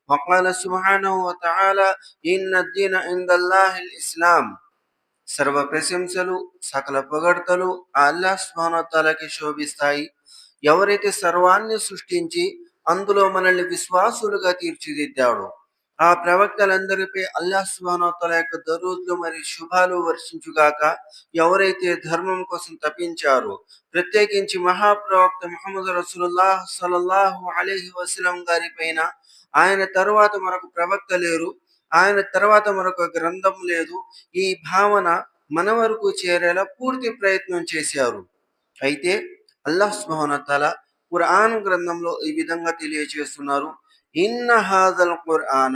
వఖాల సుబ్హానహు వ తఆలా ఇన్నద్దీన ఇందల్లాహిల్ ఇస్లాం. సర్వ ప్రశంసలు, సకల పొగడ్తలు ఆ అల్లాహ్ సుబ్హానహు వ తఆలాకి శోభిస్తాయి. ఎవరైతే సర్వాన్ని సృష్టించి అందులో మనల్ని విశ్వాసులుగా తీర్చిదిద్దాడో ఆ ప్రవక్తలందరిపై అల్లాహ్ సుబ్హానహు వ తఆలా యొక్క దరూద్లు మరియు శుభాలు వర్షించుగాక. ఎవరైతే ధర్మం కోసం తపించారో, ప్రత్యేకించి మహాప్రవక్త ముహమ్మద్ రసూలుల్లాహ్ సల్లల్లాహు అలైహి వసల్లం గారి పైన, ఆయన తరువాత మరొక ప్రవక్త లేరు, ఆయన తర్వాత మరొక గ్రంథం లేదు, ఈ భావన మన వరకు చేరేలా పూర్తి ప్రయత్నం చేశారు. అయితే అల్లాహ్ సుబ్హానహు వ తఆలా ఖురాన్ గ్రంథంలో ఈ విధంగా తెలియజేస్తున్నారు. ఇన్న హాజల్ ఖురాన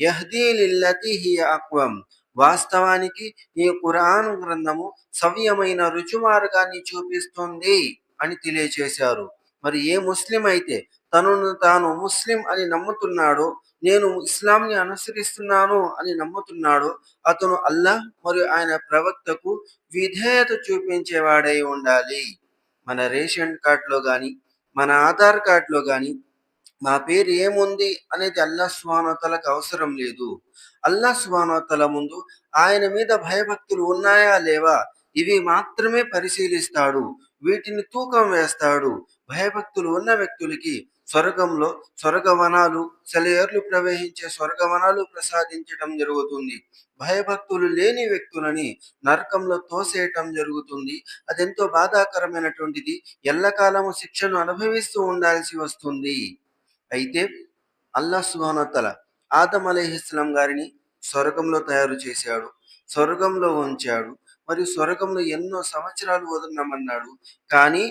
యహ్దీ లిల్లతి హియ అక్వం. వాస్తవానికి ఈ ఖురాన్ గ్రంథము సవ్యమైన రుజుమార్గాన్ని చూపిస్తుంది అని తెలియజేశారు. మరి ఏ ముస్లిం అయితే తనను తాను ముస్లిం అని నమ్ముతున్నాడో, నేను ఇస్లాంని అనుసరిస్తున్నాను అని నమ్ముతున్నాడో, అతను అల్లాహ్ మరియు ఆయన ప్రవక్తకు విధేయత చూపించేవాడై ఉండాలి. మన రేషన్ కార్డులో కానీ, మన ఆధార్ కార్డులో కానీ మా పేరు ఏముంది అనేది అల్లాహ్ సుబ్హానహు వ తఆలాకు అవసరం లేదు. అల్లాహ్ సుబ్హానహు వ తఆలా ముందు ఆయన మీద భయభక్తులు ఉన్నాయా లేవా ఇవి మాత్రమే పరిశీలిస్తాడు. వీటిని తూకం వేస్తాడు. భయభక్తులు ఉన్న వ్యక్తులకి స్వర్గంలో స్వర్గవనాలు, సెలయేర్లు ప్రవహించే స్వర్గవనాలు ప్రసాదించడం జరుగుతుంది. భయభక్తులు లేని వ్యక్తులని నరకంలో తోసేయటం జరుగుతుంది. అదెంతో బాధాకరమైనటువంటిది. ఎల్లకాలము శిక్షను అనుభవిస్తూ ఉండాల్సి వస్తుంది. అయితే అల్లాహ్ సుబ్హానహు వ తఆలా ఆదం అలైహిస్సలాం గారిని స్వర్గంలో తయారు చేశాడు, స్వర్గంలో ఉంచాడు, మరియు స్వర్గంలో ఎన్నో సంవత్సరాలు వదలమన్నాడు. కానీ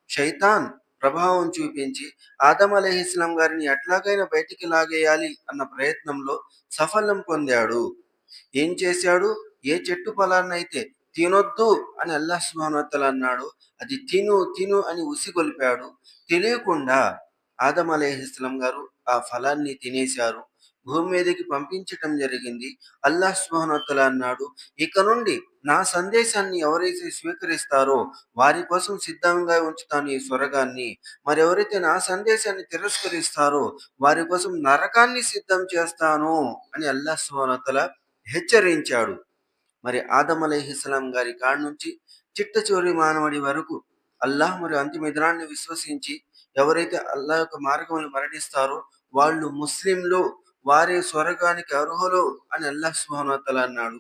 శైతాన్ ప్రభావం చూపించి ఆదం అలైహిస్సలాం గారిని ఎట్లాగైనా బయటికి లాగేయాలి అన్న ప్రయత్నంలో సఫలం పొందాడు. ఏం చేశాడు? ఏ చెట్టు ఫలాన్నైతే తినొద్దు అని అల్లాహ్ సుబ్హానహు వ తఆలా అన్నాడు, అది తిను తిను అని ఉసిగొల్పాడు. తెలియకుండా ఆదం అలైహిస్సలాం గారు ఆ ఫలాన్ని తినేశారు. భూమి మీదకి పంపించటం జరిగింది. అల్లాహ్ సుబ్హానహు వ తఆలా అన్నాడు, ఇక నుండి నా సందేశాన్ని ఎవరైతే స్వీకరిస్తారో వారి కోసం సిద్ధంగా ఉంచుతాను ఈ స్వర్గాన్ని. మరెవరైతే నా సందేశాన్ని తిరస్కరిస్తారో వారి కోసం నరకాన్ని సిద్ధం చేస్తాను అని అల్లాహ్ సుబ్హానహు వ తఆలా హెచ్చరించాడు. మరి ఆదం అలైహిస్సలాం గారి కాడి నుంచి చిట్ట చివరి మానవుడి వరకు అల్లాహ్ మరియు అంతిమ దినాన్ని విశ్వసించి ఎవరైతే అల్లాహ్ యొక్క మార్గంలో మరణిస్తారో వాళ్ళు ముస్లింలు, వారే స్వర్గానికి అర్హులు అని అల్లాహ్ సుబ్హానహు వ తఆలా అన్నాడు.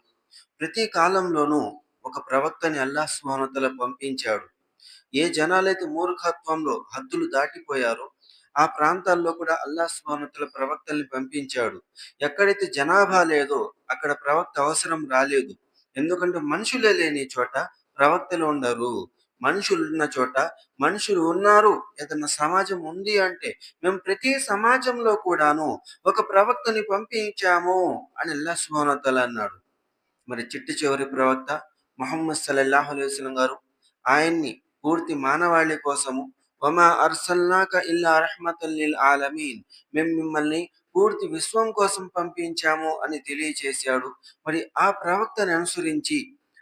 ప్రతి కాలంలోనూ ఒక ప్రవక్తని అల్లాహ్ సుబ్హానహు వ తఆలా పంపించాడు. ఏ జనాలైతే మూర్ఖత్వంలో హద్దులు దాటిపోయారో ఆ ప్రాంతాల్లో కూడా అల్లాహ్ సుబ్హానహు వ తఆలా ప్రవక్తల్ని పంపించాడు. ఎక్కడైతే జనాభా లేదో అక్కడ ప్రవక్త అవసరం రాలేదు. ఎందుకంటే మనుషులే లేని చోట ప్రవక్తలు ఉండరు. మనుషులున్న చోట మనుషులు ఉన్నారు. ఏదన్నా సమాజం ఉంది అంటే మేము ప్రతి సమాజంలో కూడాను ఒక ప్రవక్తని పంపించాము అని అల్లాహ్ సుబ్హానహు వ తఆలా అన్నాడు. మరి చిట్ట చివరి ప్రవక్త ముహమ్మద్ సల్లల్లాహు అలైహి వసల్లం గారు, ఆయన్ని పూర్తి మానవాళి కోసము వమా అర్సల్నాక ఇల్లా రహ్మతల్ లిల్ ఆలమీన్, మేము మిమ్మల్ని పూర్తి విశ్వం కోసం పంపించాము అని తెలియచేశాడు. మరి ఆ ప్రవక్తని అనుసరించి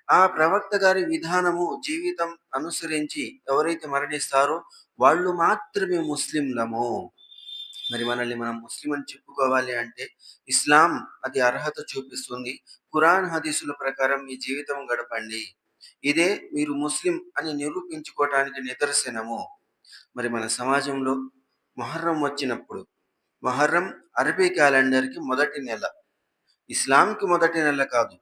ఆ ప్రవక్త గారి విధానము జీవితం అనుసరించి ఎవరైతే మరణిస్తారో వాళ్ళు మాత్రమే ముస్లింలము. మరి మనల్ని మనం ముస్లిం అని చెప్పుకోవాలి అంటే ఇస్లాం అది అర్హత చూపిస్తుంది. ఖురాన్ హదీసుల ప్రకారం మీ జీవితం గడపండి. ఇదే మీరు ముస్లిం అని నిరూపించుకోవటానికి నిదర్శనము. మరి మన సమాజంలో మొహర్రం వచ్చినప్పుడు, మొహర్రం అరబీ క్యాలెండర్‌కి మొదటి నెల. ఇస్లాంకి మొదటి నెల కాదు.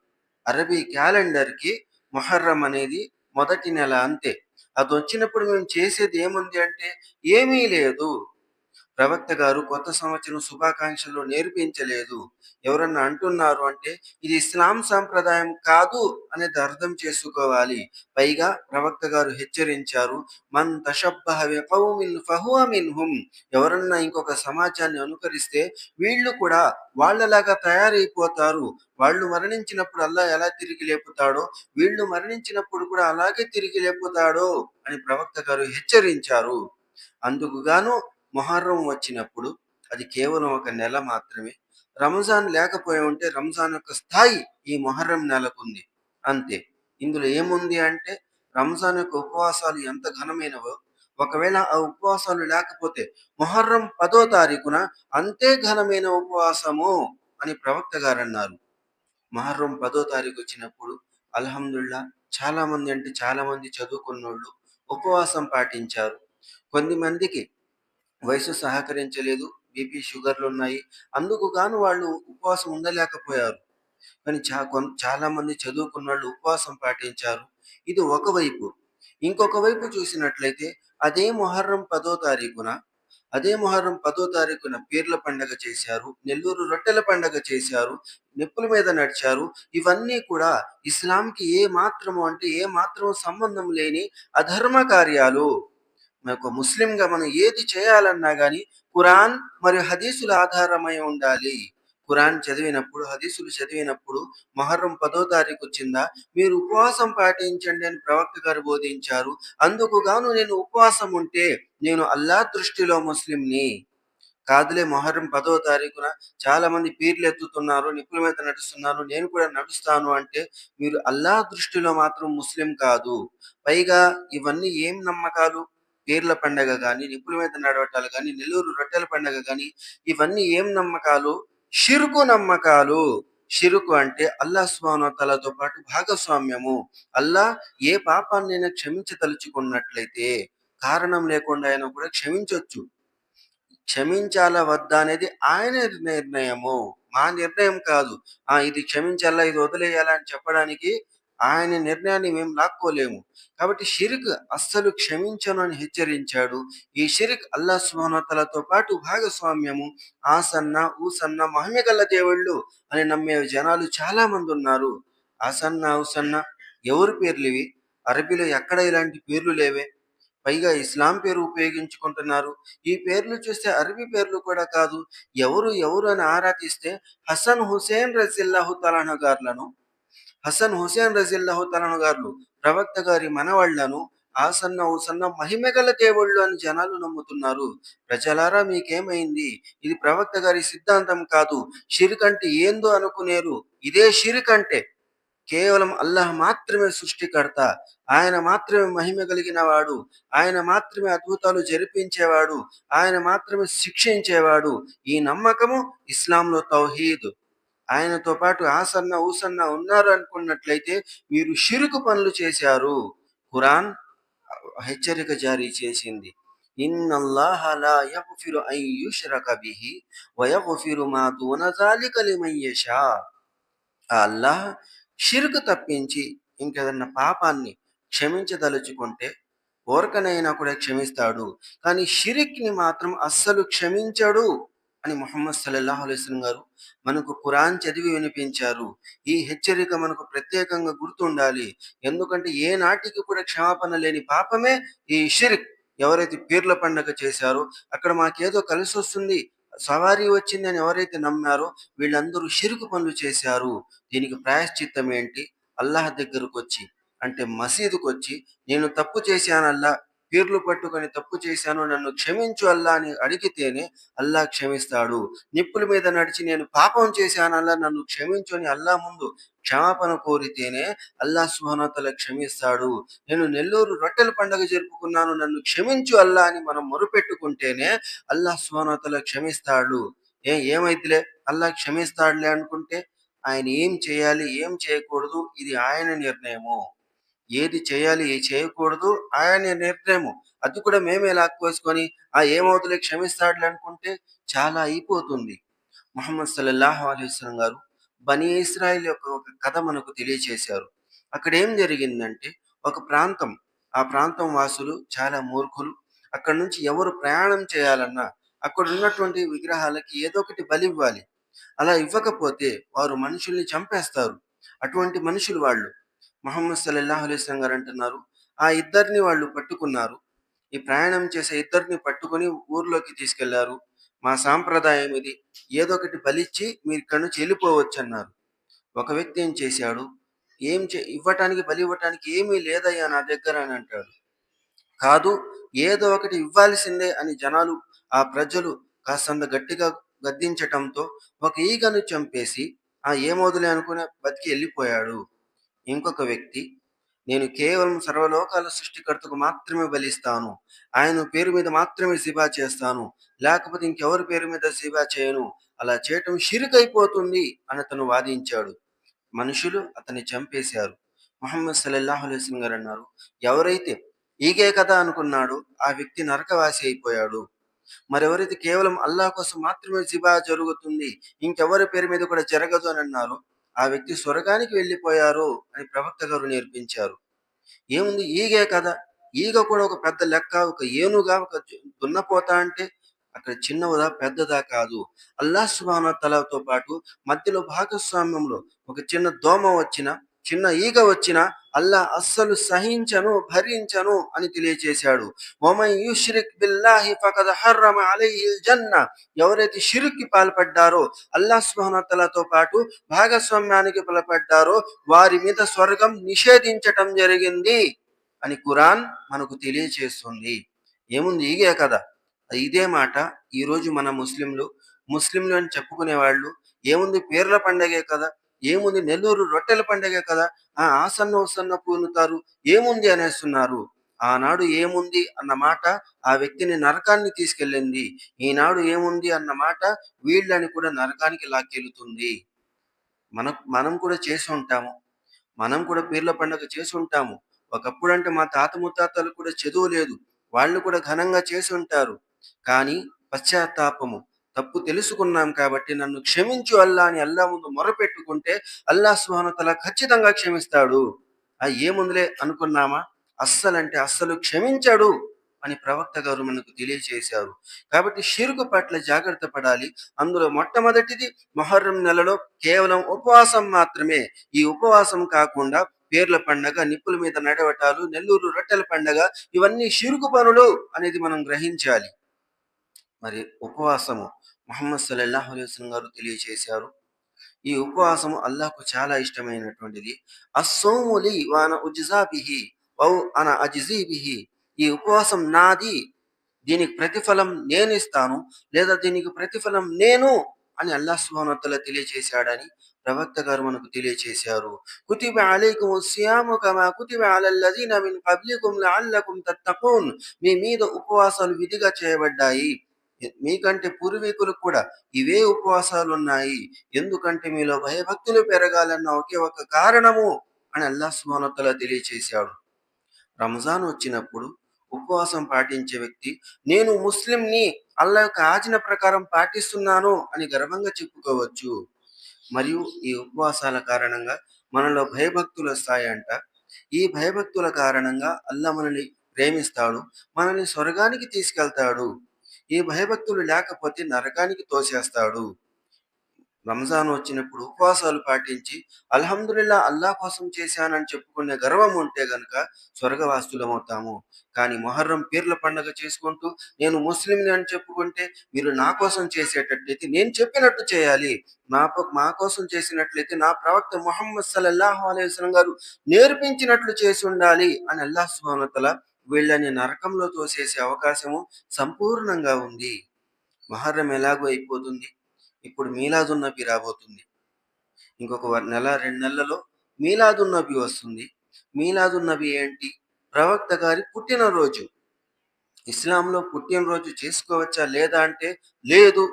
అరబీ క్యాలెండర్‌కి మొహర్రం అనేది మొదటి నెల అంతే. అదొచ్చినప్పుడు మేము చేసేది ఏముంది అంటే ఏమీ లేదు. ప్రవక్త గారు కొత్త సంవత్సరం శుభాకాంక్షలు నేర్పించలేదు. ఎవరన్నా అంటున్నారు అంటే ఇది ఇస్లాం సాంప్రదాయం కాదు అనేది అర్థం చేసుకోవాలి. పైగా ప్రవక్త గారు హెచ్చరించారు, మన్ తషబ్బహ బికౌమిన్ ఫహువ మిన్హుం. ఎవరన్నా ఇంకొక సమాజాన్ని అనుకరిస్తే వీళ్ళు కూడా వాళ్ళలాగా తయారైపోతారు. వాళ్ళు మరణించినప్పుడు అల్లాహ్ ఎలా తిరిగి లేపుతాడో వీళ్ళు మరణించినప్పుడు కూడా అలాగే తిరిగి లేపుతాడు అని ప్రవక్త గారు హెచ్చరించారు. అందుకు గాను మొహర్రం వచ్చినప్పుడు అది కేవలం ఒక నెల మాత్రమే. రంజాన్ లేకపోయి ఉంటే రంజాన్ యొక్క స్థాయి ఈ మొహర్రం నెలకుంది అంతే. ఇందులో ఏముంది అంటే రంజాన్ యొక్క ఉపవాసాలు ఎంత ఘనమైనవో ఒకవేళ ఆ ఉపవాసాలు లేకపోతే మొహర్రం 10వ తారీఖున అంతే ఘనమైన ఉపవాసము అని ప్రవక్త గారన్నారు. మొహర్రం 10వ తారీఖు వచ్చినప్పుడు అల్హమ్దుల్లా చాలామంది అంటే చాలామంది చదువుకున్నోళ్ళు ఉపవాసం పాటించారు. కొంతమందికి వయసు సహకరించలేదు. బీపీ, షుగర్‌లున్నాయి. అందుకు గాను వాళ్ళు ఉపవాసం ఉండలేకపోయారు. కానీ చాలామంది చదువుకున్నోళ్ళు ఉపవాసం పాటించారు. ఇది ఒకవైపు. ఇంకొక వైపు చూసినట్లయితే అదే మొహర్రం 10వ తారీఖున పీర్ల పండగ చేశారు. నెల్లూరు రొట్టెల పండగ చేశారు. నిప్పుల మీద నడిచారు. ఇవన్నీ కూడా ఇస్లాంకి ఏ మాత్రం సంబంధం లేని అధర్మ కార్యాలు. మనకు ముస్లింగా మనం ఏది చేయాలన్నా గాని ఖురాన్ మరియు హదీసుల ఆధారమై ఉండాలి. ఖురాన్ చదివినప్పుడు, హదీసులు చదివినప్పుడు మొహర్రం 10వ తారీఖు వచ్చిందా, మీరు ఉపవాసం పాటించండి అని ప్రవక్త గారు బోధించారు. అందుకు గాను నేను ఉపవాసం ఉంటే నేను అల్లాహ్ దృష్టిలో ముస్లింని. కాదులే మొహర్రం 10వ తారీఖున చాలామంది పీర్లెత్తుతున్నారు, నిప్పుల మీద నడుస్తున్నారు, నేను కూడా నడుస్తాను అంటే మీరు అల్లాహ్ దృష్టిలో మాత్రం ముస్లిం కాదు. పైగా ఇవన్నీ ఏం నమ్మకాలు? పీర్ల పండగ గాని, నిప్పుల మీద నడవటాలు గాని, నెల్లూరు రొట్టెల పండగ గాని ఇవన్నీ ఏం నమ్మకాలు? షిర్కు నమ్మకాలు. షిరుకు అంటే అల్లాహ్ సుబ్హానహు వ తఆలాతో పాటు భాగస్వామ్యము. అల్లాహ్ ఏ పాపాన్నైనా క్షమించదలుచుకున్నట్లయితే కారణం లేకుండా అయినా కూడా క్షమించొచ్చు. క్షమించాలా వద్దా అనేది ఆయన నిర్ణయము. మా నిర్ణయం కాదు. ఇది క్షమించాలా, ఇది వదిలేయాలా అని చెప్పడానికి ఆయన నిర్ణయాన్ని మేము లాక్కోలేము. కాబట్టి షిర్క్ అస్సలు క్షమించను అని హెచ్చరించాడు. ఈ షిర్క్ అల్లాహ్ సుబ్హానహు వ తఆలాతో పాటు భాగస్వామ్యము. ఆసన్న, ఊసన్న, మహిమగల దేవుళ్ళు అని నమ్మే జనాలు చాలా మందున్నారు. ఆసన్న, ఊసన్న ఎవరి పేర్లివి? అరబీలో ఎక్కడ ఇలాంటి పేర్లు లేవే. పైగా ఇస్లాం పేరు ఉపయోగించుకుంటున్నారు. ఈ పేర్లు చూస్తే అరబీ పేర్లు కూడా కాదు. ఎవరు అని ఆరా తీస్తే హసన్ హుసేన్ రజియల్లాహు తాలాను గారు ప్రవక్త గారి మనవళ్లను ఆసన్న ఊసన్న మహిమగల దేవుళ్ళు అని జనాలు నమ్ముతున్నారు. ప్రజలారా మీకేమైంది? ఇది ప్రవక్త గారి సిద్ధాంతం కాదు. షిర్క్ అంటే ఏందో అనుకునేరు. ఇదే షిర్క్ అంటే. కేవలం అల్లాహ్ మాత్రమే సృష్టికర్త. ఆయన మాత్రమే మహిమ కలిగిన వాడు. ఆయన మాత్రమే అద్భుతాలు జరిపించేవాడు. ఆయన మాత్రమే శిక్షించేవాడు. ఈ నమ్మకము ఇస్లాంలో తౌహీద్. ఆయనతో పాటు ఆసన్న, ఊసన్న ఉన్నారు అనుకున్నట్లయితే మీరు షిరుకు పనులు చేశారు. ఖురాన్ హెచ్చరిక జారీ చేసింది. ఇన్నల్లాహ లా యగ్ఫిరు అన్ యుష్రక బిహి వ యగ్ఫిరు మా దూన జాలిక లిమన్ యషా. ఆ అల్లాహ్ షిర్క్ తప్పించి ఇంకేదన్నా పాపాన్ని క్షమించదలుచుకుంటే ఓరకనైనా కూడా క్షమిస్తాడు. కానీ షిరిక్‌ని మాత్రం అస్సలు క్షమించడు అని ముహమ్మద్ సల్లల్లాహు అలైహి వసల్లం గారు మనకు ఖురాన్ చదివి వినిపించారు. ఈ హెచ్చరిక మనకు ప్రత్యేకంగా గుర్తుండాలి. ఎందుకంటే ఏనాటికి కూడా క్షమాపణ లేని పాపమే ఈ షిర్క్. ఎవరైతే పీర్ల పండగ చేశారో అక్కడ మాకేదో కలిసొస్తుంది, సవారీ వచ్చిందని ఎవరైతే నమ్మారో వీళ్ళందరూ షిర్క్ పనులు చేశారు. దీనికి ప్రాయశ్చిత్తం ఏంటి? అల్లాహ్ దగ్గరకొచ్చి అంటే మసీదుకొచ్చి నేను తప్పు చేశాను అల్లాహ్, పీర్లు పట్టుకొని తప్పు చేశాను, నన్ను క్షమించు అల్లాహ్ అని అడిగితేనే అల్లాహ్ క్షమిస్తాడు. నిప్పుల మీద నడిచి నేను పాపం చేశాను అల్లాహ్ నన్ను క్షమించు అని అల్లాహ్ ముందు క్షమాపణ కోరితేనే అల్లాహ్ సుబ్హానహు వ తఆలా క్షమిస్తాడు. నేను నెల్లూరు రొట్టెల పండుగ జరుపుకున్నాను, నన్ను క్షమించు అల్లాహ్ అని మనం మొరపెట్టుకుంటేనే అల్లాహ్ సుబ్హానహు వ తఆలా క్షమిస్తాడు. ఏమైద్దిలే అల్లాహ్ క్షమిస్తాడులే అనుకుంటే ఆయన ఏం చేయాలి, ఏం చేయకూడదు ఇది ఆయన నిర్ణయము. ఏది చేయాలి, ఏది చేయకూడదు ఆయన నిర్ణయము. అది కూడా మేమే లాక్కోసుకొని ఏమవుతలే క్షమిస్తాడులే అనుకుంటే చాలా అయిపోతుంది. ముహమ్మద్ సల్లల్లాహు అలైహి వసల్లం గారు బనీ ఇస్రాయిల్ యొక్క ఒక కథ మనకు తెలియచేశారు. అక్కడ ఏం జరిగిందంటే ఒక ప్రాంతం, ఆ ప్రాంతం వాసులు చాలా మూర్ఖులు. అక్కడి నుంచి ఎవరు ప్రయాణం చేయాలన్నా అక్కడ ఉన్నటువంటి విగ్రహాలకి ఏదో ఒకటి బలివ్వాలి. అలా ఇవ్వకపోతే వారు మనుషుల్ని చంపేస్తారు. అటువంటి మనుషులు వాళ్ళు. ముహమ్మద్ సల్లల్లాహు అలైహి వసల్లం గారు అంటున్నారు, ఆ ఇద్దరిని వాళ్ళు పట్టుకున్నారు. ఈ ప్రయాణం చేసే ఇద్దరిని పట్టుకొని ఊర్లోకి తీసుకెళ్లారు. మా సాంప్రదాయం ఇది. ఏదో ఒకటి బలిచ్చి మీరు ఇక్కడి నుంచి వెళ్ళిపోవచ్చన్నారు. ఒక వ్యక్తి ఏం చేశాడు, బలి ఇవ్వటానికి ఏమీ లేదయ్యా నా దగ్గర అని అంటాడు. కాదు, ఏదో ఒకటి ఇవ్వాల్సిందే అని ఆ ప్రజలు కాస్తంత గట్టిగా గద్దించటంతో ఒక ఈగను చంపేసి ఏమోదులే అనుకుని బతికి వెళ్ళిపోయాడు. ఇంకొక వ్యక్తి నేను కేవలం సర్వలోకాల సృష్టికర్తకు మాత్రమే బలిస్తాను. ఆయన పేరు మీద మాత్రమే జిబా చేస్తాను. లేకపోతే ఇంకెవరి పేరు మీద జిబా చేయను. అలా చేయటం షిర్క్ అయిపోతుంది అని అతను వాదించాడు. మనుషులు అతన్ని చంపేశారు. ముహమ్మద్ సల్లల్లాహు అలైహి వసల్లం గారు అన్నారు, ఎవరైతే ఈగే కదా అనుకున్నాడో ఆ వ్యక్తి నరకవాసి అయిపోయాడు. మరెవరైతే కేవలం అల్లాహ్ కోసం మాత్రమే జిబా జరుగుతుంది, ఇంకెవరి పేరు మీద కూడా జరగదు అని అన్నారో ఆ వ్యక్తి స్వర్గానికి వెళ్ళిపోయారు అని ప్రవక్త గారు నేర్పించారు. ఏముంది ఈగే కదా! ఈగ కూడా ఒక పెద్ద లెక్క, ఒక ఏనుగా, ఒక దున్నపోత అంటే అక్కడ చిన్నదా, పెద్దదా కాదు. అల్లాహ్ సుబ్హానహు వ తఆలాతో పాటు మధ్యలో భాగస్వామ్యంలో ఒక చిన్న దోమ వచ్చినా, చిన్న ఈగ వచ్చినా అల్లాహ్ అస్సలు సహించను, భరించను అని తెలియచేశాడు. వమన్ యుష్రిక్ బిల్లాహి ఫఖద్ హర్రమ అలైహిల్ జన్న. ఎవరైతే షిర్క్‌కి పాల్పడ్డారో, అల్లాహ్ సుబ్హానహు వ తఆలాతో పాటు భాగస్వామ్యానికి పాల్పడ్డారో వారి మీద స్వర్గం నిషేధించటం జరిగింది అని ఖురాన్ మనకు తెలియచేస్తుంది. ఏముంది ఈగే కదా! ఇదే మాట ఈరోజు మన ముస్లింలు అని చెప్పుకునే వాళ్ళు ఏముంది పీర్ల పండగే కదా! ఏముంది నెల్లూరు రొట్టెల పండగే కదా! ఆసన్న ఊసన్న పూనుతారు. ఏముంది అనేస్తున్నారు. ఆనాడు ఏముంది అన్న మాట ఆ వ్యక్తిని నరకాన్ని తీసుకెళ్ళింది. ఈనాడు ఏముంది అన్న మాట వీళ్ళని కూడా నరకానికి లాక్కెళుతుంది. మనం కూడా చేసి ఉంటాము. మనం కూడా పీర్ల పండగ చేసుంటాము. ఒకప్పుడంటే మా తాత ముత్తాతలు కూడా చదువు లేదు. వాళ్ళు కూడా ఘనంగా చేసుంటారు. కానీ పశ్చాత్తాపము, తప్పు తెలుసుకున్నాం కాబట్టి నన్ను క్షమించు అల్లా అని అల్లా ముందు మొరపెట్టుకుంటే అల్లాహ్ సుబ్హానహు వ తఆలా ఖచ్చితంగా క్షమిస్తాడు. ఏముందిలే అనుకున్నామా? అస్సలంటే అస్సలు క్షమించడు అని ప్రవక్త గారు మనకు తెలియచేశారు. కాబట్టి షిర్కు పట్ల జాగ్రత్త పడాలి. అందులో మొట్టమొదటిది మొహర్రం నెలలో కేవలం ఉపవాసం మాత్రమే. ఈ ఉపవాసం కాకుండా పీర్ల పండగ, నిప్పుల మీద నడవటాలు, నెల్లూరు రొట్టెల పండగ ఇవన్నీ షిర్కు పనులు అనేది మనం గ్రహించాలి. మరి ఉపవాసము ముహమ్మద్ సల్లల్లాహు అలైహి వసల్లం గారు తెలియచేశారు. ఈ ఉపవాసము అల్లాహ్‌కు చాలా ఇష్టమైనటువంటిది. అస్సౌము లీ వ అన ఉజ్జా బిహి ఔ అన అజ్జీ బిహి. ఈ ఉపవాసం నాది. దీనికి ప్రతిఫలం నేనిస్తాను. లేదా దీనికి ప్రతిఫలం నేను అని అల్లాహ్ సుబ్హానహు వ తఆలా తెలియచేశాడని ప్రవక్త గారు మనకు తెలియచేశారు. కుతిబ అలైకుముస్ సియాము కమా కుతిబ అలల్ లదీన మిన్ కబ్లికుం లఅల్లకుం తత్తఖూన్. మీ మీద ఉపవాసాలు విధిగా చేయబడ్డాయి. మీకంటే పూర్వీకులకు కూడా ఇవే ఉపవాసాలున్నాయి. ఎందుకంటే మీలో భయభక్తులు పెరగాలన్న ఒకే ఒక కారణము అని అల్లాహ్ సుబ్హానహు వ తఆలా తెలియచేశాడు. రంజాన్ వచ్చినప్పుడు ఉపవాసం పాటించే వ్యక్తి నేను ముస్లింని, అల్లా యొక్క ఆజ్ఞ ప్రకారం పాటిస్తున్నాను అని గర్వంగా చెప్పుకోవచ్చు. మరియు ఈ ఉపవాసాల కారణంగా మనలో భయభక్తులు వస్తాయంట. ఈ భయభక్తుల కారణంగా అల్లా మనల్ని ప్రేమిస్తాడు. మనల్ని స్వర్గానికి తీసుకెళ్తాడు. ఈ భయభక్తులు లేకపోతే నరకానికి తోసేస్తాడు. రంజాన్ వచ్చినప్పుడు ఉపవాసాలు పాటించి అల్హమ్దులిల్లా అల్లా కోసం చేశానని చెప్పుకునే గర్వం ఉంటే గనక స్వర్గవాసులమవుతాము. కానీ మొహర్రం పీర్ల పండగ చేసుకుంటూ నేను ముస్లింని అని చెప్పుకుంటే మీరు నా కోసం చేసేటట్లయితే నేను చెప్పినట్టు చేయాలి. మా కోసం చేసినట్లయితే నా ప్రవక్త ముహమ్మద్ సల్లల్లాహు అలైహి వసల్లం గారు నేర్పించినట్లు చేసి ఉండాలి అని అల్లాహ్ సుబ్హానహు వ తఆలా వీళ్ళని నరకంలో తోసేసే అవకాశము సంపూర్ణంగా ఉంది. మొహర్రం ఎలాగో అయిపోతుంది. ఇప్పుడు మీలాదున్ నబీ రాబోతుంది. ఇంకొక నెల, 2 నెలల్లో మీలాదున్ నబీ వస్తుంది. మీలాదున్ నబీ ఏంటి? ప్రవక్త గారి పుట్టినరోజు. ఇస్లాంలో పుట్టినరోజు చేసుకోవచ్చా లేదా అంటే లేదు.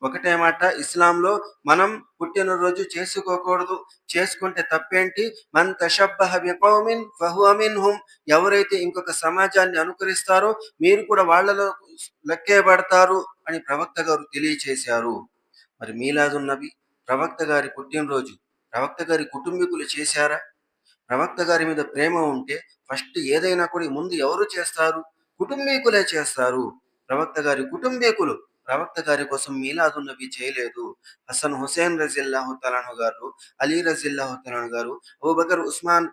ఒకటే మాట ఇస్లాంలో మనం పుట్టినరోజు చేసుకోకూడదు. చేసుకుంటే తప్పేంటి? మన్ తషబ్బహ బికౌమిన్ ఫహువ మిన్హుం. ఎవరైతే ఇంకొక సమాజాన్ని అనుకరిస్తారో మీరు కూడా వాళ్ళలో లెక్కేయబడతారు అని ప్రవక్త గారు తెలియచేశారు. మరి మీలాదున్ నబీ ప్రవక్త గారి పుట్టినరోజు ప్రవక్త గారి కుటుంబీకులు చేశారా? ప్రవక్త గారి మీద ప్రేమ ఉంటే ఫస్ట్ ఏదైనా కూడా ముందు ఎవరు చేస్తారు? కుటుంబీకులే చేస్తారు. ప్రవక్త గారి కుటుంబీకులు ప్రవక్త గారి కోసం మీలాదున్ నబీ చేయలేదు. హసన్ హుసేన్ రజియల్లాహు తఆలా అన్హు గారు, అలీ రజియల్లాహు తఆలా అన్హు గారు, అబూబకర్, ఉస్మాన్,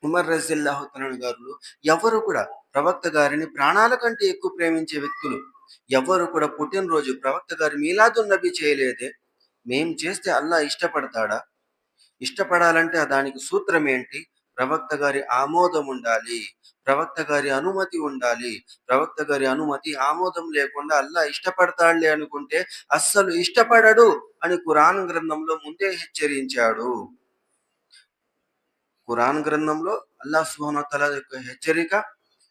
ఉమర్ రజియల్లాహు తఆలా అన్హు గారు ఎవరు కూడా ప్రవక్త గారిని ప్రాణాల కంటే ఎక్కువ ప్రేమించే వ్యక్తులు. ఎవ్వరు కూడా పుట్టినరోజు ప్రవక్త గారి మీలాదున్ నబీ చేయలేదే. మేం చేస్తే అల్లా ఇష్టపడతాడా? ఇష్టపడాలంటే దానికి సూత్రం ఏంటి? ప్రవక్త గారి ఆమోదం ఉండాలి. ప్రవక్త గారి అనుమతి ఉండాలి. ప్రవక్త గారి అనుమతి, ఆమోదం లేకుండా అల్లా ఇష్టపడతాడులే అనుకుంటే అస్సలు ఇష్టపడడు అని ఖురాన్ గ్రంథంలో ముందే హెచ్చరించాడు. ఖురాన్ గ్రంథంలో అల్లాహ్ సుబ్హానహు వ తఆలా యొక్క హెచ్చరిక,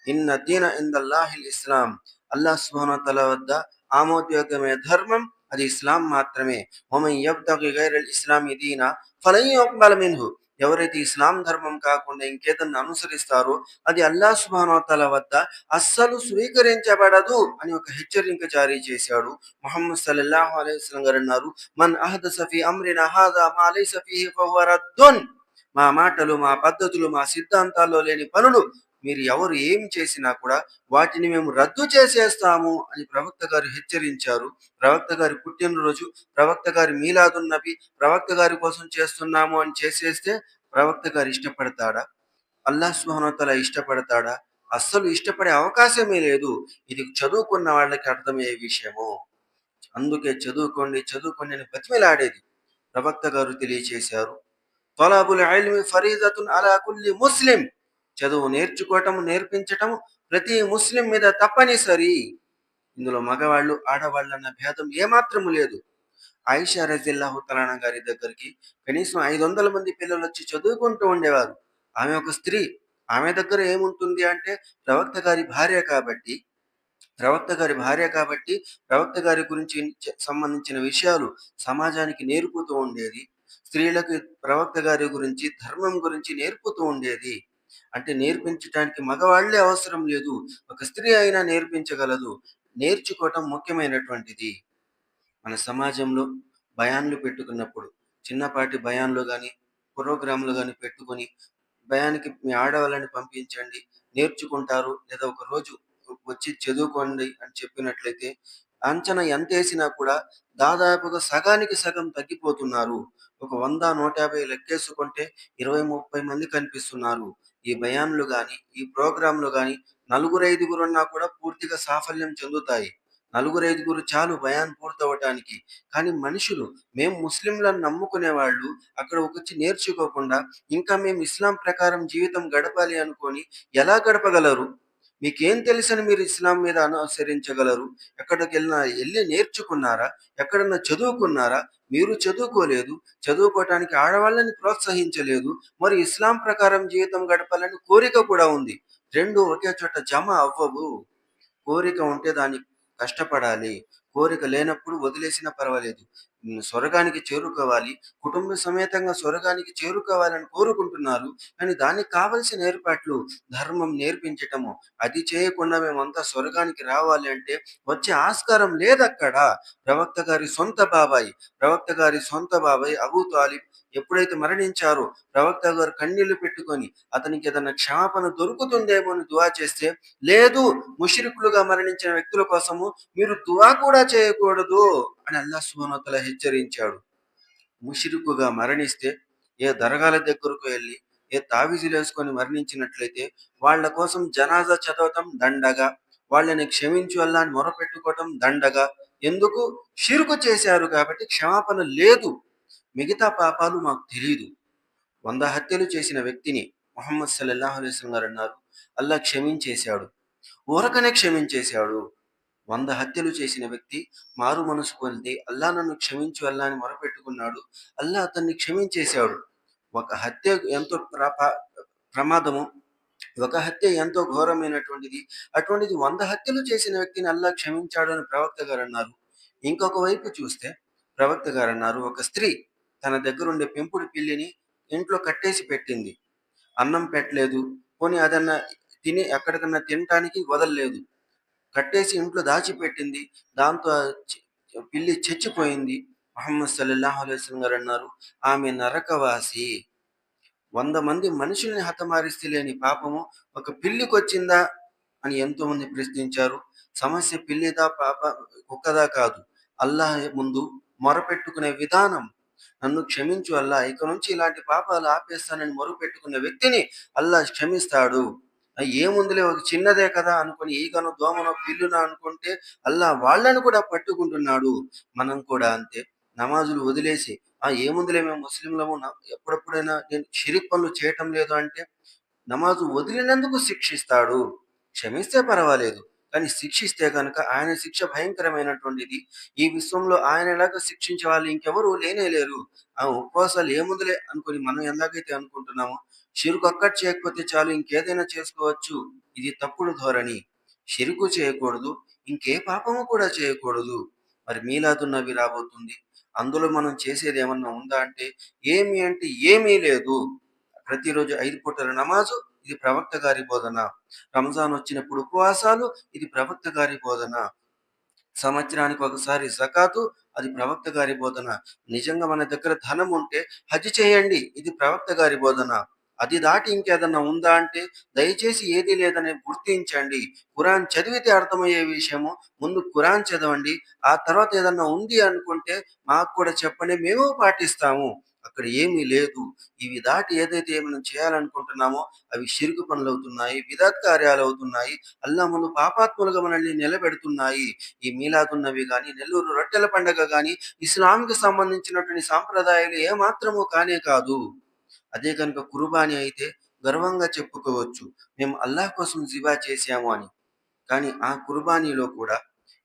ఇన్న దీన ఇందల్లాహిల్ ఇస్లాం, అల్లాహ్ సుబ్హానహు వ తఆలా వద్ద ఆమోదయోగ్యమైన ధర్మం అది ఇస్లాం మాత్రమే. వమన్ యబ్తగి గైరల్ ఇస్లామి దీనా ఫలన్ యుక్బల మిన్హు, ఎవరైతే ఇస్లాం ధర్మం కాకుండా ఇంకేదన్నా అనుసరిస్తారో అది అల్లాహ్ సుబ్హానహు వ తఆలా వద్ద అస్సలు స్వీకరించబడదు అని ఒక హెచ్చరిక జారీ చేశాడు. ముహమ్మద్ సల్లల్లాహు అలైహి వసల్లం గారు అన్నారు, మన్ అహదస ఫీ అమ్రినా హాదా మా లైస ఫీహి ఫహువ రద్దున్, మా మాటలు, మా పద్ధతులు, మా సిద్ధాంతాల్లో లేని పనులు మీరు ఎవరు ఏం చేసినా కూడా వాటిని మేము రద్దు చేసేస్తాము అని ప్రవక్త గారు హెచ్చరించారు. ప్రవక్త గారి పుట్టినరోజు, ప్రవక్త గారి మీలాదున్ నబి, ప్రవక్త గారి కోసం చేస్తున్నాము అని చేసేస్తే ప్రవక్త గారు ఇష్టపడతాడా? అల్లాహ్ సుబ్హానహు వ తఆలా ఇష్టపడతాడా? అస్సలు ఇష్టపడే అవకాశమే లేదు. ఇది చదువుకున్న వాళ్ళకి అర్థమయ్యే విషయము. అందుకే చదువుకోండి, చదువుకోండి అని బతిమిలాడేది ప్రవక్త గారు తెలియచేశారు. తలబుల్ ఇల్మి ఫరీదతున్ అలా కుల్లి ముస్లిం, చదువు నేర్చుకోవటం, నేర్పించటం ప్రతి ముస్లిం మీద తప్పనిసరి. ఇందులో మగవాళ్ళు ఆడవాళ్ళు అన్న భేదం ఏమాత్రము లేదు. ఆయిషా రజియల్లాహు తఆలా గారి దగ్గరికి కనీసం 500 మంది పిల్లలు వచ్చి చదువుకుంటూ ఉండేవారు. ఆమె ఒక స్త్రీ, ఆమె దగ్గర ఏముంటుంది అంటే ప్రవక్త గారి భార్య కాబట్టి, ప్రవక్త గారి భార్య కాబట్టి ప్రవక్త గారి గురించి సంబంధించిన విషయాలు సమాజానికి నేర్పుతూ ఉండేది. స్త్రీలకు ప్రవక్త గారి గురించి, ధర్మం గురించి నేర్పుతూ ఉండేది. అంటే నేర్పించటానికి మగవాళ్లే అవసరం లేదు, ఒక స్త్రీ అయినా నేర్పించగలదు. నేర్చుకోవటం ముఖ్యమైనటువంటిది. మన సమాజంలో బయాన్లు పెట్టుకున్నప్పుడు, చిన్నపాటి బయాన్లు కానీ, ప్రోగ్రాంలు కానీ పెట్టుకొని భయానికి మీ ఆడవాళ్ళని పంపించండి, నేర్చుకుంటారు, లేదా ఒక రోజు వచ్చి చదువుకోండి అని చెప్పినట్లయితే అంచనా ఎంతేసినా కూడా దాదాపుగా సగానికి సగం తగ్గిపోతున్నారు. ఒక 100, 150 లెక్కేసుకుంటే 20, 30 మంది కనిపిస్తున్నారు. ఈ బయాన్లు గాని, ఈ ప్రోగ్రాంలు గాని నలుగురు ఐదుగురున్నా కూడా పూర్తిగా సాఫల్యం చెందుతాయి. నలుగురు ఐదుగురు చాలు బయాన్ పూర్తవటానికి. కానీ మనుషులు, మేము ముస్లింలను నమ్ముకునే వాళ్ళు అక్కడ వచ్చి నేర్చుకోకుండా ఇంకా మేము ఇస్లాం ప్రకారం జీవితం గడపాలి అనుకొని ఎలా గడపగలరు? మీకేం తెలుసని మీరు ఇస్లాం మీద అనుసరించగలరు? ఎక్కడికెళ్ళినా ఎళ్లి నేర్చుకున్నారా? ఎక్కడన్నా చదువుకున్నారా? మీరు చదువుకోలేదు. చదువుకోవటానికి ఆడవాళ్ళని ప్రోత్సహించలేదు. మరి ఇస్లాం ప్రకారం జీవితం గడపాలని కోరిక కూడా ఉంది. 2 ఒకే చోట జమ అవ్వవు. కోరిక ఉంటే దానికి కష్టపడాలి. కోరిక లేనప్పుడు వదిలేసినా పర్వాలేదు. స్వర్గానికి చేరుకోవాలి, కుటుంబ సమేతంగా స్వర్గానికి చేరుకోవాలని కోరుకుంటున్నారు. కానీ దానికి కావలసిన ఏర్పాట్లు ధర్మం నేర్పించటము. అది చేయకుండా మేమంతా స్వర్గానికి రావాలి అంటే వచ్చే ఆస్కారం లేదక్కడ. ప్రవక్త గారి సొంత బాబాయ్ అబూ తాలిబ్ ఎప్పుడైతే మరణించారో ప్రవక్త గారు కన్నీళ్లు పెట్టుకొని అతనికి ఏదైనా క్షమాపణ దొరుకుతుందేమో అని దువా చేస్తే, లేదు, ముష్రికులుగా మరణించిన వ్యక్తుల కోసము మీరు దువా కూడా చేయకూడదు అని అల్లాహ్ సుబ్హానహు వ తఆలా హెచ్చరించాడు. ముష్రికుగా మరణిస్తే ఏ దర్గాల దగ్గరకు వెళ్ళి ఏ తావీజులు వేసుకొని మరణించినట్లయితే వాళ్ళ కోసం జనాజా చదవటం దండగా, వాళ్ళని క్షమించు అల్లా అని మొరపెట్టుకోవటం దండగా. ఎందుకు? షిర్కు చేశారు కాబట్టి క్షమాపణ లేదు. మిగతా పాపాలు మాకు తెలీదు. 100 హత్యలు చేసిన వ్యక్తిని ముహమ్మద్ సల్లల్లాహు అలైహి వసల్లం గారు అన్నారు, అల్లా క్షమించేశాడు. ఊరకనే క్షమించేశాడు. 100 హత్యలు చేసిన వ్యక్తి మారు మనసు పొంది అల్లా నన్ను క్షమించు అల్లా అని మొరపెట్టుకున్నాడు. అల్లా అతన్ని క్షమించేశాడు. ఒక హత్య ఎంతో ప్రమాదము, ఒక హత్య ఎంతో ఘోరమైనటువంటిది. అటువంటిది 100 హత్యలు చేసిన వ్యక్తిని అల్లా క్షమించాడు అని ప్రవక్త గారు అన్నారు. ఇంకొక వైపు చూస్తే ప్రవక్త గారు అన్నారు, ఒక స్త్రీ తన దగ్గరుండే పెంపుడు పిల్లిని ఇంట్లో కట్టేసి పెట్టింది. అన్నం పెట్టలేదు, పోనీ అదన్నా తిని ఎక్కడికన్నా తినటానికి వదలలేదు. కట్టేసి ఇంట్లో దాచిపెట్టింది. దాంతో పిల్లి చచ్చిపోయింది. ముహమ్మద్ సల్లల్లాహు అలైహి వసల్లం గారు అన్నారు, ఆమె నరకవాసి. 100 మంది మనుషుల్ని హతమారిస్తే లేని పాపము ఒక పిల్లికొచ్చిందా అని ఎంతో మంది ప్రశ్నించారు. సమస్య పిల్లిదా, కుక్కదా కాదు, అల్లాహ్ ముందు మొరపెట్టుకునే విధానం. నన్ను క్షమించు అల్లా, ఇక నుంచి ఇలాంటి పాపాలు ఆపేస్తానని మొరుపెట్టుకున్న వ్యక్తిని అల్లా క్షమిస్తాడు. ఏముందిలే, ఒక చిన్నదే కదా అనుకుని ఈగను, దోమను, పిల్లును అనుకుంటే అల్లా వాళ్ళని కూడా పట్టుకుంటున్నాడు. మనం కూడా అంతే. నమాజులు వదిలేసి ఏముందిలే మేము ముస్లింలము, ఎప్పుడెప్పుడైనా నేను షిరిక్ పనులు చేయటం లేదు అంటే నమాజు వదిలినందుకు శిక్షిస్తాడు. క్షమిస్తే పర్వాలేదు, కానీ శిక్షిస్తే గనక ఆయన శిక్ష భయంకరమైనటువంటిది. ఈ విశ్వంలో ఆయనలాగా శిక్షించే వాళ్ళు ఇంకెవరు లేనే లేరు. ఆ ఉపవాసాలు ఏముందిలే అనుకోని మనం ఎలాగైతే అనుకుంటున్నామో, షిరుకొక్కటి చేయకపోతే చాలు ఇంకేదైనా చేసుకోవచ్చు. ఇది తప్పుడు ధోరణి. షిరుకు చేయకూడదు. ఇంకే పాపము కూడా చేయకూడదు. మరి మీలాదున్నబి రాబోతుంది. అందులో మనం చేసేదేమన్నా ఉందా అంటే, ఏమి అంటే ఏమీ లేదు. ప్రతిరోజు 5 పూటల నమాజు ఇది ప్రవక్త గారి బోధన. రంజాన్ వచ్చినప్పుడు ఉపవాసాలు ఇది ప్రవక్త గారి బోధన. సంవత్సరానికి ఒకసారి జకాతు అది ప్రవక్త గారి బోధన. నిజంగా మన దగ్గర ధనం ఉంటే హజ్ చేయండి. ఇది ప్రవక్త గారి బోధన. అది దాటి ఇంకేదన్నా ఉందా అంటే దయచేసి ఏదీ లేదని గుర్తించండి. ఖురాన్ చదివితే అర్థమయ్యే విషయము. ముందు ఖురాన్ చదవండి. ఆ తర్వాత ఏదన్నా ఉంది అనుకుంటే మాకు కూడా చెప్పండి. మేము పాటిస్తాము. అక్కడ ఏమీ లేదు. ఇవి దాటి ఏదైతే మనం చేయాలనుకుంటున్నామో అవి షిర్క్ పనులవుతున్నాయి. బిదత్ కార్యాలవుతున్నాయి. అల్లా ముందు పాపాత్ములుగా మనల్ని నిలబెడుతున్నాయి. ఈ మీలాదున్నవి గాని, నెల్లూరు రొట్టెల పండగ గాని, ఇస్లాంకి సంబంధించినటువంటి సాంప్రదాయాలు ఏమాత్రము కానే కాదు. అదే కనుక కుర్బానీ అయితే గర్వంగా చెప్పుకోవచ్చు. మేము అల్లాహ్ కోసం జిబా చేశాము అని. కానీ ఆ కుర్బానీలో కూడా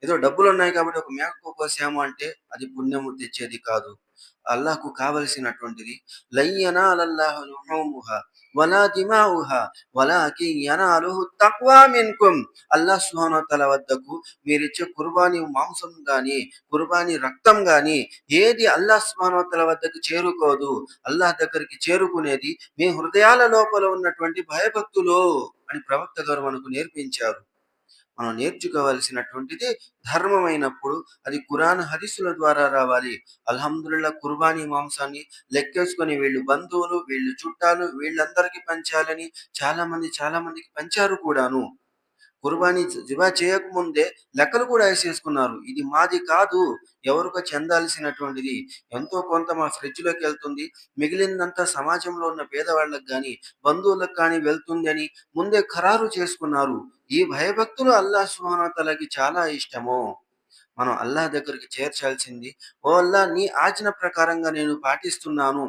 ఏదో డబ్బులున్నాయి కాబట్టి ఒక మేక కోసాము అంటే అది పుణ్యము తెచ్చేది కాదు. అల్లాహ్‌కు కావలసినటువంటిది లన్ యనాలల్లాహ లుహూముహా వలా దిమాఉహా వలాకిన్ యనాలుహు తక్వా మిన్కుమ్. అల్లాహ్ సుబ్హానహు వ తఆలా వద్దకు మీరిచ్చే కుర్బానీ మాంసం గాని, కుర్బానీ రక్తం గాని ఏది అల్లాహ్ సుబ్హానహు వ తఆలా వద్దకు చేరుకోదు. అల్లాహ్ దగ్గరికి చేరుకునేది మీ హృదయాల లోపల ఉన్నటువంటి భయభక్తులు అని ప్రవక్త గారు మనకు నేర్పించారు. మనం నేర్చుకోవాల్సినటువంటిది ధర్మమైనప్పుడు అది ఖురాన్, హదీసుల ద్వారా రావాలి. అల్హమ్దులిల్లాహ్ కుర్బానీ మాంసాన్ని లెక్కేసుకొని వీళ్ళు బంధువులు, వీళ్ళు చుట్టాలు వీళ్ళందరికీ పంచాలని చాలా మందికి పంచారు కూడాను. కుర్బానీ జిబా చేయకముందే లెక్కలు కూడా ఏసేసుకున్నారు. ఇది మాది కాదు. ఎవరికో చెందాల్సినటువంటిది. ఎంతో కొంత మా ఫ్రిడ్జ్‌లోకెళ్తుంది. మిగిలిందంతా సమాజంలో ఉన్న పేదవాళ్ళకి గాని, బంధువులకు కానీ వెళ్తుంది అని ముందే ఖరారు చేసుకున్నారు. ఈ భయభక్తులు అల్లాహ్ సుబ్హానహు వ తఆలాకి చాలా ఇష్టము. మనం అల్లాహ్ దగ్గరికి చేర్చాల్సింది, ఓ అల్లాహ్ నీ ఆజ్ఞ ప్రకారంగా నేను పాటిస్తున్నాను.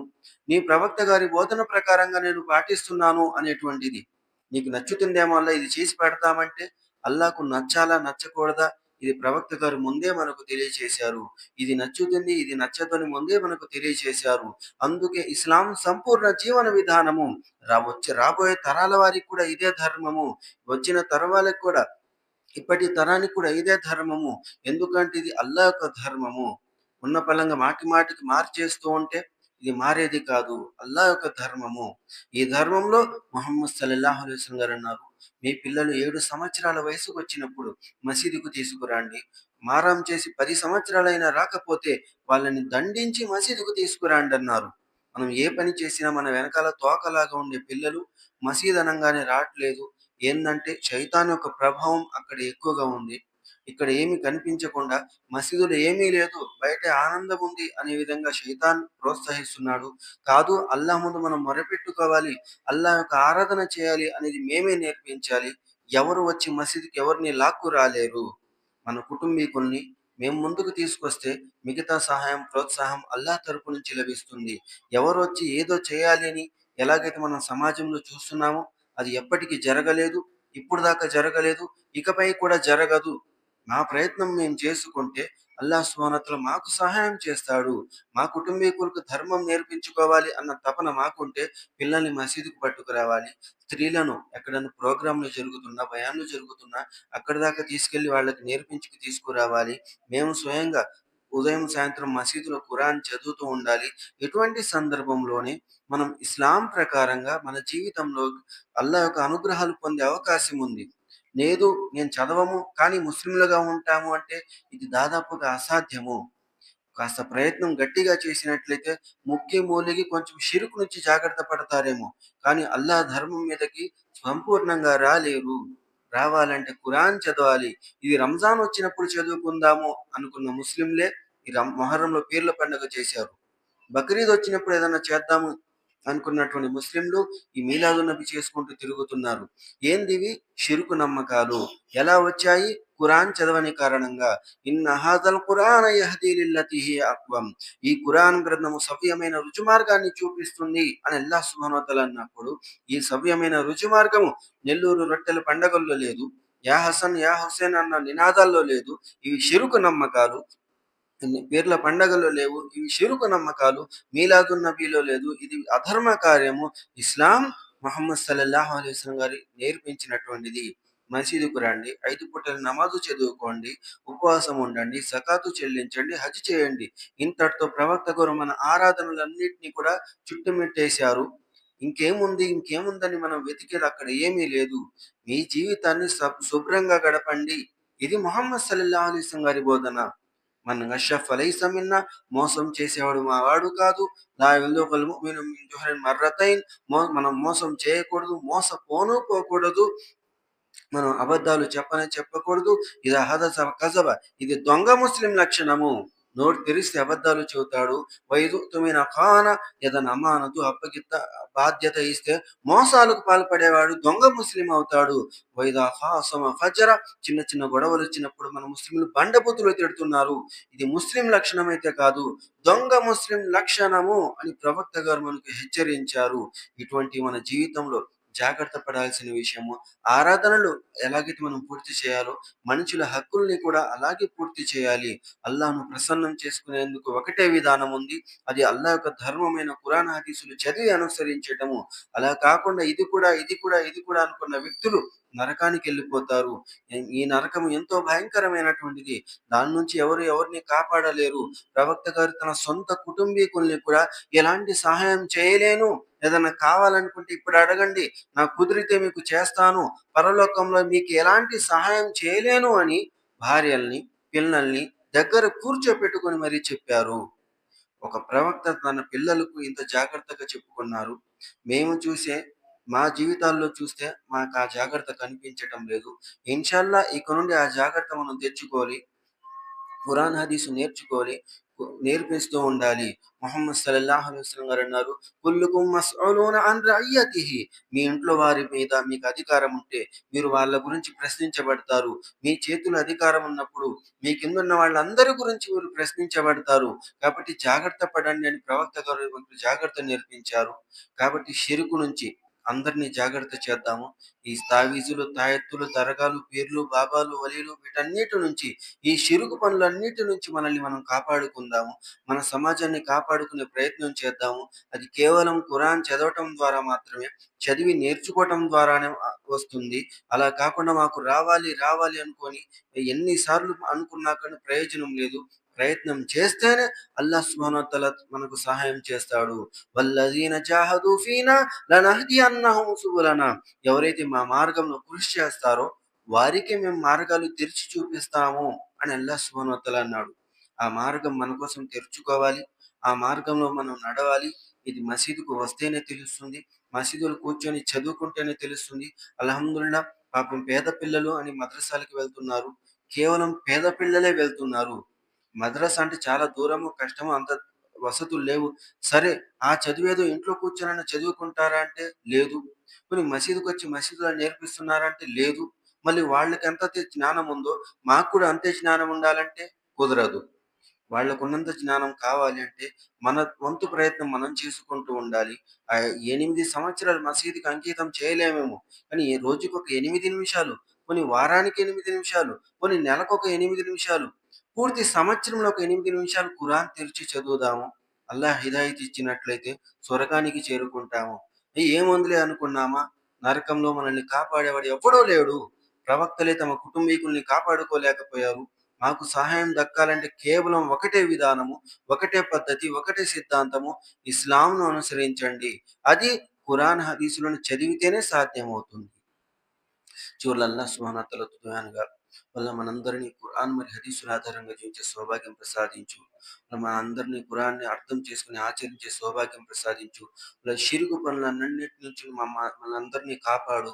నీ ప్రవక్త గారి బోధన ప్రకారంగా నేను పాటిస్తున్నాను అనేటువంటిది. నీకు నచ్చుతుందేమో అల్లా ఇది చేసి పెడతామంటే, అల్లాహ్‌కు నచ్చాలా? నచ్చకూడదా? ఇది ప్రవక్త గారు ముందే మనకు తెలియచేశారు. ఇది నచ్చుతుంది, ఇది నచ్చదు అని ముందే మనకు తెలియచేశారు. అందుకే ఇస్లాం సంపూర్ణ జీవన విధానము. రాబోయే తరాల వారికి కూడా ఇదే ధర్మము. వచ్చిన తరం కూడా ఇప్పటి తరానికి కూడా ఇదే ధర్మము. ఎందుకంటే ఇది అల్లాహ్ యొక్క ధర్మము. ఉన్న పళంగా మాటి మాటికి మార్చేస్తూ ఉంటే ఇది మారేది కాదు. అల్లాహ్ యొక్క ధర్మము. ఈ ధర్మంలో ముహమ్మద్ సల్లల్లాహు అలైహి వసల్లం గారన్నారు, మీ పిల్లలు 7 సంవత్సరాల వయసుకొచ్చినప్పుడు మసీదుకు తీసుకురండి. మారం చేసి 10 సంవత్సరాలైనా రాకపోతే వాళ్ళని దండించి మసీదుకు తీసుకురండన్నారు. మనం ఏ పని చేసినా మన వెనకాల తోకలాగా ఉండే పిల్లలు మసీద్ అనంగానే రాట్లేదు. ఏందంటే శైతాన్ యొక్క ప్రభావం అక్కడ ఎక్కువగా ఉంది. ఇక్కడ ఏమి కనిపించకుండా మసీదులో ఏమీ లేదు. బయటే ఆనందం ఉంది అనే విధంగా శైతాన్ ప్రోత్సహిస్తున్నాడు. కాదు అల్లాహ్ ముందు మనం మొరపెట్టుకోవాలి. అల్లాహ్ యొక్క ఆరాధన చేయాలి అనేది మేమే నేర్పించాలి. ఎవరు వచ్చి మసీదుకి ఎవరిని లాక్కు రాలేరు. మన కుటుంబీకుల్ని మేము ముందుకు తీసుకొస్తే మిగతా సహాయం, ప్రోత్సాహం అల్లాహ్ తరపు నుంచి లభిస్తుంది. ఎవరొచ్చి ఏదో చేయాలి అని ఎలాగైతే మనం సమాజంలో చూస్తున్నామో అది ఎప్పటికి జరగలేదు. ఇప్పుడు దాకా జరగలేదు. ఇకపై కూడా జరగదు. మా ప్రయత్నం మేము చేసుకుంటే అల్లాహ్ సుబ్హానహు వ తఆలా మాకు సహాయం చేస్తాడు. మా కుటుంబీకులకు ధర్మం నేర్పించుకోవాలి అన్న తపన మాకుంటే పిల్లల్ని మసీదుకు పట్టుకురావాలి. స్త్రీలను ఎక్కడైనా ప్రోగ్రామ్‌లు జరుగుతున్నా, బయాన్‌లు జరుగుతున్నా అక్కడి దాకా తీసుకెళ్ళి వాళ్ళకి నేర్పించుకు తీసుకురావాలి. మేము స్వయంగా ఉదయం, సాయంత్రం మసీదులో ఖురాన్ చదువుతూ ఉండాలి. ఇటువంటి సందర్భంలోనే మనం ఇస్లాం ప్రకారంగా మన జీవితంలో అల్లాహ్ యొక్క అనుగ్రహాలు పొందే అవకాశం ఉంది. లేదు నేను చదవము కానీ ముస్లింలుగా ఉంటాము అంటే ఇది దాదాపుగా అసాధ్యము. కాస్త ప్రయత్నం గట్టిగా చేసినట్లయితే ముక్కి మూలిగి కొంచెం షిరుకు నుంచి జాగ్రత్త పడతారేమో. కానీ అల్లాహ్ ధర్మం మీదకి సంపూర్ణంగా రాలేరు. రావాలంటే ఖురాన్ చదవాలి. ఇది రంజాన్ వచ్చినప్పుడు చదువుకుందాము అనుకున్న ముస్లింలే ఈ మొహర్రంలో పీర్ల పండుగ చేశారు. బక్రీద్ వచ్చినప్పుడు ఏదన్నా చేద్దాము అనుకున్నటువంటి ముస్లింలు ఈ మీలాదున్నబి చేసుకుంటూ తిరుగుతున్నారు. ఏందివి? షిరుకు నమ్మకాలు. ఎలా వచ్చాయి? ఖురాన్ చదవని కారణంగా. ఇన్న హాజల్ ఖురాన యహ్దీ లిల్లతీ హియ అక్వం. ఈ ఖురాన్ గ్రంథము సవ్యమైన రుజుమార్గాన్ని చూపిస్తుంది అని అల్లాహ్ సుబ్హానహు వ తఆలా అన్నప్పుడు ఈ సవ్యమైన రుజుమార్గము నెల్లూరు రొట్టెల పండగల్లో లేదు. యా హసన్, యా హుసేన్ అన్న నినాదాల్లో లేదు. ఇవి షిరుకు నమ్మకాలు. పీర్ల పండగలో లేవు. ఇవి షిరుకు నమ్మకాలు. మీలాదున్ నబీలో లేదు. ఇది అధర్మ కార్యము. ఇస్లాం ముహమ్మద్ సల్లల్లాహు అలైహి వసల్లం గారు నేర్పించినటువంటిది. మసీదుకు రండి. 5 పూటల నమాజు చదువుకోండి. ఉపవాసం ఉండండి. జకాతు చెల్లించండి. హజ్ చేయండి. ఇంతటితో ప్రవక్త గారు మన ఆరాధనలన్నిటిని కూడా చుట్టుముట్టేశారు. ఇంకేముంది? ఇంకేముందని మనం వెతికేది అక్కడ ఏమీ లేదు. మీ జీవితాన్ని శుభ్రంగా గడపండి. ఇది ముహమ్మద్ సల్లల్లాహు అలైహి వసల్లం గారి బోధన. మన గష ఫలైస మిన్నా, మోసం చేసేవాడు మా వాడు కాదు. లా యల్దుగల్ ముమిను మిన్ జుహరిన్ మర్రతైన్, మనం మోసం చేయకూడదు, పోకూడదు. మనం అబద్ధాలు చెప్పకూడదు. ఇది హదస కజబ, ఇది దొంగ ముస్లిం లక్షణము. నోరు తెరిస్తే అబద్ధాలు చెబుతాడు. వైదు తుమిన ఖాన, ఏదైనా అమానతు అప్పగిత్త బాధ్యత ఇస్తే మోసాలకు పాల్పడేవాడు దొంగ ముస్లిం అవుతాడు. వైదా ఖాసమ ఫజర, చిన్న చిన్న గొడవలు వచ్చినప్పుడు మన ముస్లింలు బండబూతులు తిడుతున్నారు. ఇది ముస్లిం లక్షణం అయితే కాదు, దొంగ ముస్లిం లక్షణము అని ప్రవక్త గారు మనకు హెచ్చరించారు. ఇటువంటి మన జీవితంలో జాగ్రత్త పడాల్సిన విషయము. ఆరాధనలు ఎలాగైతే మనం పూర్తి చేయాలో, మనుషుల హక్కుల్ని కూడా అలాగే పూర్తి చేయాలి. అల్లాహ్‌ను ప్రసన్నం చేసుకునేందుకు ఒకటే విధానం ఉంది. అది అల్లాహ్ యొక్క ధర్మమైన ఖురాన్ హదీసులు చదివి అనుసరించటము. అలా కాకుండా ఇది కూడా అనుకున్న వ్యక్తులు నరకానికెళ్ళిపోతారు. ఈ నరకం ఎంతో భయంకరమైనటువంటిది. దాని నుంచి ఎవరిని కాపాడలేరు. ప్రవక్త గారు తన సొంత కుటుంబీకుల్ని కూడా ఎలాంటి సహాయం చేయలేను. ఏదన్నా కావాలనుకుంటే ఇప్పుడు అడగండి. నాకు కుదిరితే మీకు చేస్తాను. పరలోకంలో మీకు ఎలాంటి సహాయం చేయలేను అని భార్యల్ని, పిల్లల్ని దగ్గర కూర్చోపెట్టుకొని మరీ చెప్పారు. ఒక ప్రవక్త తన పిల్లలకు ఇంత జాగ్రత్తగా చెప్పుకున్నారు. మేము చూసే మా జీవితాల్లో చూస్తే మాకు ఆ జాగ్రత్త కనిపించటం లేదు. ఇన్షాల్లా ఇక నుండి ఆ జాగ్రత్త మనం తెచ్చుకోవాలి. ఖురాన్ హదీసు నేర్పిస్తూ ఉండాలి. ముహమ్మద్ సల్లల్లాహు అలైహి వసల్లం గారు అన్నారు, కుల్లుకుం మస్‌ఊలూన అన్ రఇయ్యతిహి, మీ ఇంట్లో వారి మీద మీకు అధికారం ఉంటే మీరు వాళ్ళ గురించి ప్రశ్నించబడతారు. మీ చేతిలో అధికారం ఉన్నప్పుడు మీ కిందున్న వాళ్ళందరి గురించి మీరు ప్రశ్నించబడతారు. కాబట్టి జాగ్రత్త పడండి అని ప్రవక్త గారు మనకు జాగ్రత్త నేర్పించారు. కాబట్టి షిరుకు నుంచి అందరినీ జాగ్రత్త చేద్దాము. ఈ తావీజులు, తాయెత్తులు, దరగాలు, పీర్లు, బాబాలు, వలీలు వీటన్నిటి నుంచి, ఈ షిరుకు పనులన్నిటి నుంచి మనల్ని మనం కాపాడుకుందాము. మన సమాజాన్ని కాపాడుకునే ప్రయత్నం చేద్దాము. అది కేవలం ఖురాన్ చదవటం ద్వారా మాత్రమే, చదివి నేర్చుకోవటం ద్వారానే వస్తుంది. అలా కాకుండా మాకు రావాలి అనుకోని ఎన్ని సార్లు అనుకున్నా కానీ ప్రయోజనం లేదు. ప్రయత్నం చేస్తేనే అల్లాహ్ సుబ్హానహు వ తఆలా మనకు సహాయం చేస్తాడు. వల్లజీన జాహదు ఫీనా లనహ్దియన్నహుం సుబులనా, ఎవరైతే మా మార్గంలో కృషి చేస్తారో వారికి మేము మార్గాలు తెరిచి చూపిస్తాము అని అల్లాహ్ సుబ్హానహు వ తఆలా అన్నాడు. ఆ మార్గం మన కోసం తెరుచుకోవాలి. ఆ మార్గంలో మనం నడవాలి. ఇది మసీదుకు వస్తేనే తెలుస్తుంది. మసీదులో కూర్చొని చదువుకుంటేనే తెలుస్తుంది. అల్హమ్దులిల్లాహ్, పాపం పేద పిల్లలు అని మద్రసాలకు వెళ్తున్నారు. కేవలం పేద పిల్లలే వెళ్తున్నారు. మద్రస అంటే చాలా దూరము, కష్టము, అంత వసతులు లేవు. సరే, ఆ చదివేదో ఇంట్లో కూర్చొనైనా చదువుకుంటారా అంటే లేదు. పోనీ మసీదుకొచ్చి మసీదులో నేర్పిస్తున్నారా అంటే లేదు. మళ్ళీ వాళ్ళకి ఎంతైతే జ్ఞానం ఉందో మాకు కూడా అంతే జ్ఞానం ఉండాలంటే కుదరదు. వాళ్ళకున్నంత జ్ఞానం కావాలి అంటే మన వంతు ప్రయత్నం మనం చేసుకుంటూ ఉండాలి. 8 సంవత్సరాలు మసీదుకి అంకితం చేయలేమేమో. కానీ ఈ రోజుకొక 8 నిమిషాలు, పోనీ వారానికి 8 నిమిషాలు, పోనీ నెలకొక 8 నిమిషాలు, పూర్తి సంవత్సరంలో ఒక 8 నిమిషాలు ఖురాన్ తెరిచి చదువుదాము. అల్లాహ్ హిదాయత్ ఇచ్చినట్లయితే స్వర్గానికి చేరుకుంటాము. ఏముందిలే అనుకున్నామా? నరకంలో మనల్ని కాపాడేవాడు ఎవ్వడూ లేడు. ప్రవక్తలే తమ కుటుంబీకుల్ని కాపాడుకోలేకపోయారు. మాకు సహాయం దక్కాలంటే కేవలం ఒకటే విధానము, ఒకటే పద్ధతి, ఒకటే సిద్ధాంతము, ఇస్లాంను అనుసరించండి. అది ఖురాన్ హదీసులను చదివితేనే సాధ్యమవుతుంది. చివర్లో అల్లాహ్ సుబ్హానహు వ తఆలా దుఆనుగా వల్ల మనందరినీ ఖురాన్ మరియు హదీసుల ఆధారంగా జీవించే సౌభాగ్యం ప్రసాదించు. మనందరినీ ఖురాన్‌ని అర్థం చేసుకొని ఆచరించే సౌభాగ్యం ప్రసాదించు. షిరుకు పనులన్నిటి నుంచి మనందరినీ కాపాడు.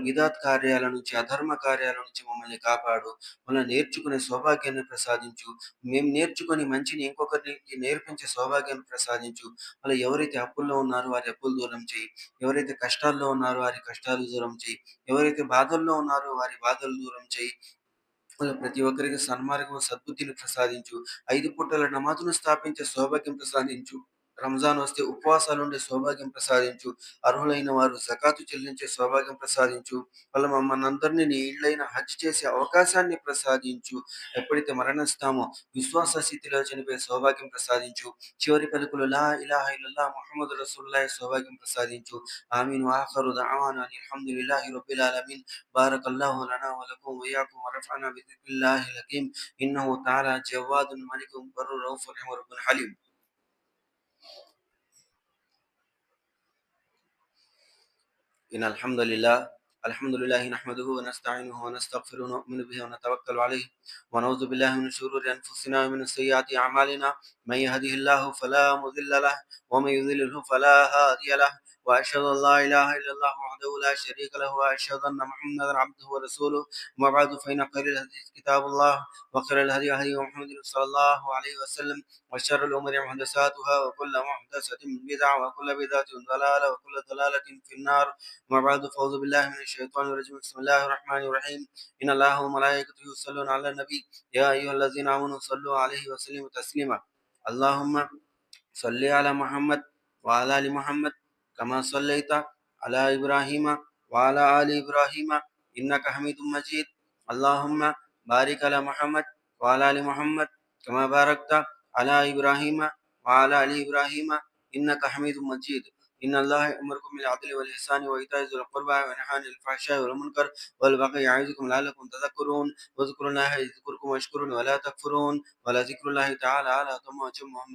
బిదాత్ కార్యాల నుంచి, అధర్మ కార్యాల నుంచి మమ్మల్ని కాపాడు. నేర్చుకునే సౌభాగ్యాన్ని ప్రసాదించు. మేము నేర్చుకొని మంచిని ఇంకొకరికి నేర్పించే సౌభాగ్యాన్ని ప్రసాదించు. ఎవరైతే అప్పుల్లో ఉన్నారో వారి అప్పులు దూరం చేయి. ఎవరైతే కష్టాల్లో ఉన్నారో వారి కష్టాలు దూరం చేయి. ఎవరైతే బాధల్లో ఉన్నారో వారి బాధలు దూరం చేయి. ప్రతి ఒక్కరికి సన్మార్గం, సద్బుద్ధిని ప్రసాదించు. 5 పూటల నమాజును స్థాపించే సౌభాగ్యం ప్రసాదించు. రంజాన్ వస్తే ఉపవాసాలుండే సౌభాగ్యం ప్రసాదించు. అర్హులైన వారు జకాతు చెల్లించే సౌభాగ్యం ప్రసాదించు. మనందరినీ నీ ఇళ్ళైన హజ్ చేసే అవకాశాన్ని ప్రసాదించు. ఎప్పుడైతే మరణిస్తామో విశ్వాస స్థితిలో చనిపోయే సౌభాగ్యం ప్రసాదించు. చివరి పలుకులు లా ఇలాహ ఇల్లల్లాహ్ ముహమ్మదు రసూలుల్లాహ్ సౌభాగ్యం ప్రసాదించు. ఆమీన్. ఆఖరు దఅవానా అల్హమ్దులిల్లాహి రబ్బిల్ ఆలమీన్. బారకల్లాహు లనా వ లకుం వ ఇయ్యాకుం వ నఫఅనా బిజిక్రిల్లాహిల్ హకీమ్. ఇన్నహు తఆలా జవ్వాదున్ మలికున్ బర్రుర్ రౌఫుర్ రహీమ్ రబ్బుల్ హలీం. إن الحمد لله نحمده ونستعينه ونستغفره ونؤمن به ونتوكل عليه ونعوذ بالله من شرور أنفسنا ومن سيئات أعمالنا. من يهده الله فلا مضل له ومن يضلله فلا هادي له. وأشهد أن لا إله إلا الله وحده لا شريك له وأشهد أن محمدا عبده ورسوله. أما بعد فإن خير الحديث كتاب الله وخير الهدي هدي محمد صلى الله عليه وسلم وشر الأمور محدثاتها وكل محدثة بدعة وكل بدعة ضلالة وكل ضلالة في النار. أما بعد فأعوذ بالله من الشيطان الرجيم. بسم الله الرحمن الرحيم. إن الله وملائكته يصلون على النبي يا أيها الذين آمنوا صلوا عليه وسلموا تسليما. اللهم صل على محمد وعلى آل محمد كما صليت على إبراهيم وعلى آل إبراهيم إنك حميد مجيد. اللهم بارك على محمد وعلى آل محمد كما باركت على إبراهيم وعلى آل إبراهيم إنك حميد مجيد. إن الله يأمركم بالعدل والإحسان وإيتاء ذي القربى وينهى عن الفحشاء والمنكر والبغي يعظكم لعلكم تذكرون. واذكروا الله يذكركم واشكروا ولا تكفرون ولذكر الله تعالى على محمد.